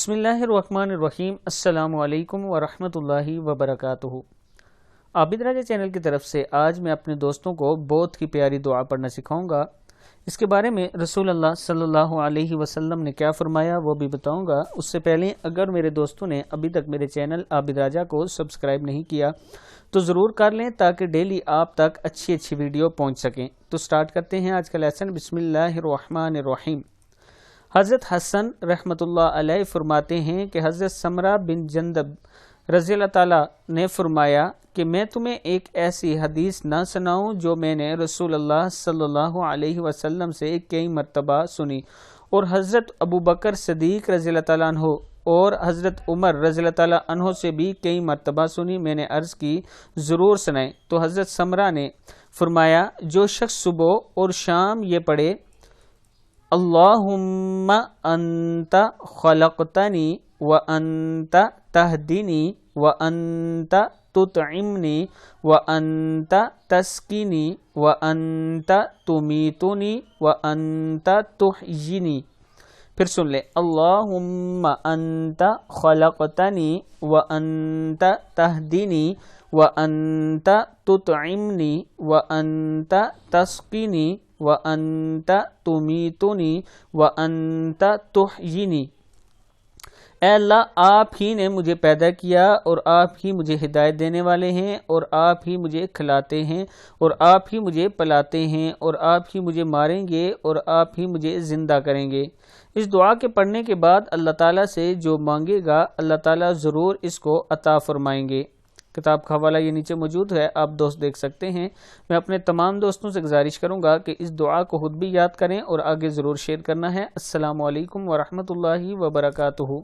بسم اللہ الرحمن الرحیم۔ السلام علیکم ورحمۃ اللہ وبرکاتہ۔ عابد راجہ چینل کی طرف سے آج میں اپنے دوستوں کو بہت ہی پیاری دعا پڑھنا سکھاؤں گا۔ اس کے بارے میں رسول اللہ صلی اللہ علیہ وسلم نے کیا فرمایا وہ بھی بتاؤں گا۔ اس سے پہلے اگر میرے دوستوں نے ابھی تک میرے چینل عابد راجہ کو سبسکرائب نہیں کیا تو ضرور کر لیں تاکہ ڈیلی آپ تک اچھی ویڈیو پہنچ سکیں۔ تو سٹارٹ کرتے ہیں آج کا لیسن۔ بسم اللہ الرحمن الرحیم۔ حضرت حسن رحمۃ اللہ علیہ فرماتے ہیں کہ حضرت سمرہ بن جندب رضی اللہ تعالیٰ نے فرمایا کہ میں تمہیں ایک ایسی حدیث نہ سناؤں جو میں نے رسول اللہ صلی اللہ علیہ وسلم سے کئی مرتبہ سنی اور حضرت ابو بکر صدیق رضی اللہ تعالیٰ عنہ اور حضرت عمر رضی اللہ تعالیٰ عنہ سے بھی کئی مرتبہ سنی۔ میں نے عرض کی ضرور سنائیں، تو حضرت سمرہ نے فرمایا جو شخص صبح اور شام یہ پڑھے اللہم انت خلقتنی وانت تہدینی وانت تطعمنی وانت تسقینی وانت تمیتنی وانت تحیینی۔ پھر سن لے، اللہم انت خلقتنی وانت تہدینی وانت تطعمنی وانت تسقینی وانت تمیتنی وانت تحیینی۔ اے اللہ، آپ ہی نے مجھے پیدا کیا اور آپ ہی مجھے ہدایت دینے والے ہیں اور آپ ہی مجھے کھلاتے ہیں اور آپ ہی مجھے پلاتے ہیں اور آپ ہی مجھے ماریں گے اور آپ ہی مجھے زندہ کریں گے۔ اس دعا کے پڑھنے کے بعد اللہ تعالیٰ سے جو مانگے گا اللہ تعالیٰ ضرور اس کو عطا فرمائیں گے۔ کتاب کا حوالہ یہ نیچے موجود ہے، آپ دوست دیکھ سکتے ہیں۔ میں اپنے تمام دوستوں سے گزارش کروں گا کہ اس دعا کو خود بھی یاد کریں اور آگے ضرور شیئر کرنا ہے۔ السلام علیکم ورحمۃ اللہ وبرکاتہ۔